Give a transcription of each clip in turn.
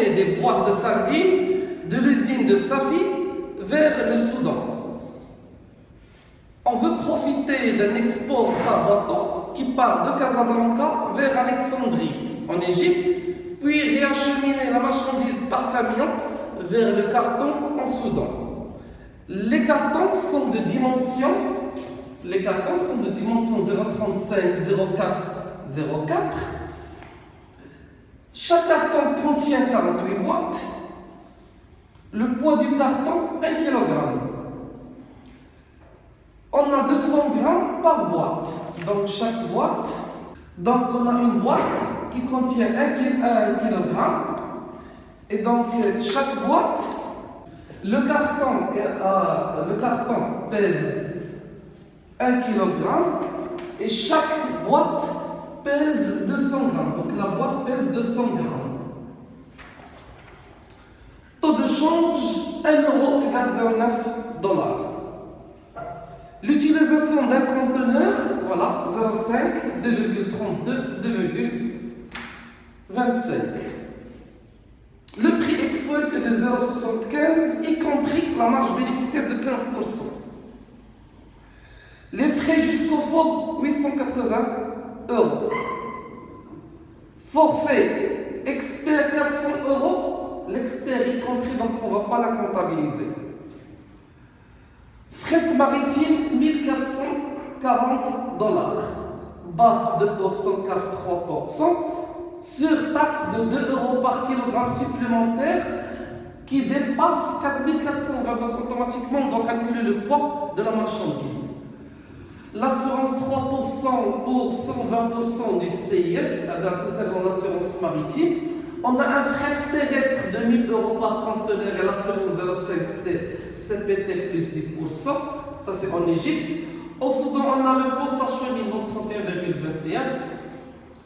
transporter des boîtes de sardines de l'usine de Safi vers le Soudan. On veut profiter d'un export par bateau qui part de Casablanca vers Alexandrie, en Égypte, puis réacheminer la marchandise par camion vers le carton en Soudan. Les cartons sont de dimension 0,35, 0,4, 0,4. Chaque carton contient 48 boîtes. Le poids du carton, 1 kg. On a 200 grammes par boîte. Donc chaque boîte, on a une boîte qui contient 1 kg. Et donc chaque boîte, le carton pèse 1 kg et chaque boîte pèse 200 grammes. Donc la boîte pèse 200 grammes. Taux de change 1 euro égale 0,9 $. L'utilisation d'un conteneur, voilà, 0,5, 2,32, 2,25. Le prix ex-fuel que de 0,75, y compris la marge bénéficiaire de 15%. Les frais jusqu'au FOB, 880 €. Forfait expert 400 €, l'expert y compris, donc on ne va pas la comptabiliser. Fret maritime, 1440 $. BAF 2%, CAF 3%. Surtaxe de 2 € par kilogramme supplémentaire qui dépasse 4420. Donc automatiquement, on doit calculer le poids de la marchandise. L'assurance 3% pour 120% du CIF, concernant l'assurance maritime. On a un fret terrestre de 1000 € par conteneur et l'assurance 0,5 c'est CPT plus 10%. Ça c'est en Égypte. Au Soudan, on a le poste acheminement 31,21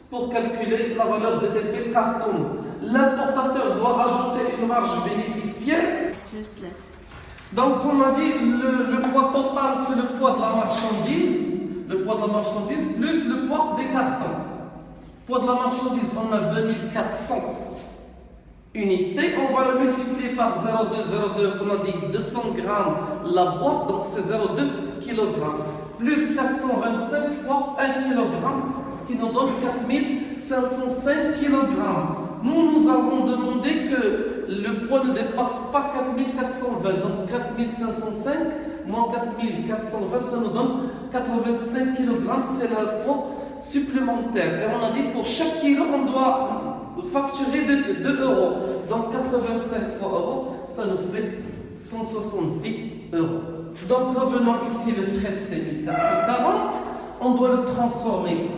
pour calculer la valeur de DP carton. L'importateur doit ajouter une marge bénéficiaire. Donc on a dit le poids total c'est le poids de la marchandise, plus le poids des cartons. Poids de la marchandise, on a 2400 unités, on va le multiplier par 0,202, on a dit 200 grammes la boîte, donc c'est 0,2 kg, plus 425 fois 1 kg, ce qui nous donne 4505 kg. Nous avons demandé que le poids ne dépasse pas 4420, donc 4505 moins 4420, ça nous donne 85 kg, c'est le poids supplémentaire. Et on a dit pour chaque kilo, on doit facturer 2 €. Donc 85 fois euros, ça nous fait 170 €. Donc revenons ici, le fret c'est 1440. On doit le transformer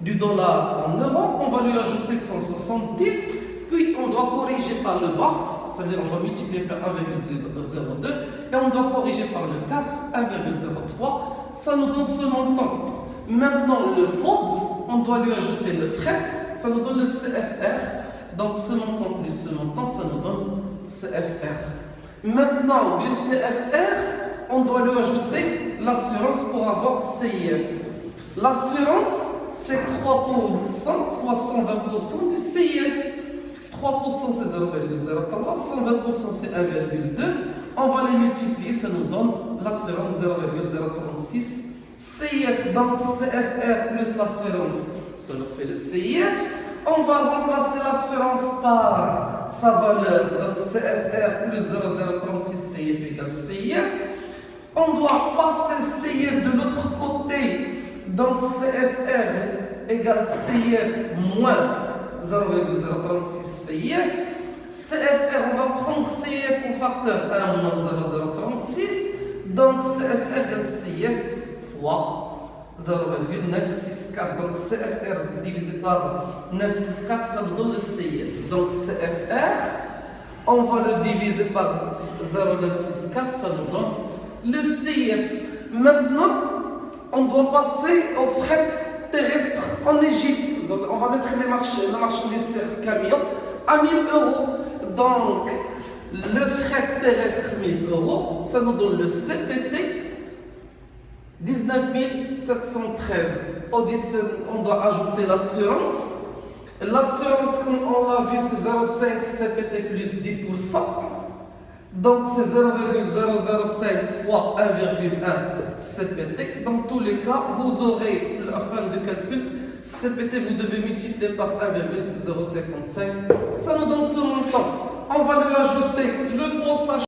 du dollar en euros. On va lui ajouter 170. Puis on doit corriger par le BAF. C'est-à-dire on va multiplier par 1,02. Et on doit corriger par le CAF, 1,03. Ça nous donne ce montant. Maintenant, le FOB, on doit lui ajouter le fret, ça nous donne le CFR. Donc, ce montant plus ce montant, ça nous donne CFR. Maintenant, du CFR, on doit lui ajouter l'assurance pour avoir CIF. L'assurance, c'est 3% fois 120% du CIF. 3% c'est 0,03, 120% c'est 1,2. On va les multiplier, ça nous donne l'assurance 0,036 CIF. Donc CFR plus l'assurance, ça nous fait le CIF. On va remplacer l'assurance par sa valeur. Donc CFR plus 0,036 CIF égale CIF. On doit passer CIF de l'autre côté. Donc CFR égale CIF moins 0,036 CIF. CFR, on va prendre CIF au facteur 1 moins 0,036. Donc CFR égale CIF fois 0,964. Donc CFR divisé par 964, ça nous donne le CIF. Donc CFR, on va le diviser par 0,964, ça nous donne le CIF. Maintenant, on doit passer au fret terrestre en Égypte. On va mettre la marchandise sur le camion à 1000 €. Donc, le fret terrestre 1000 €, ça nous donne le CPT 19 713. On doit ajouter l'assurance L'assurance, comme on l'a vu, c'est 0,5 CPT plus 10%. Donc c'est 0,005 fois 1,1 CPT. Dans tous les cas, vous aurez, à la fin de calcul, CPT, vous devez multiplier par 1,055. Ça nous donne ce montant. On va lui ajouter le pourcentage.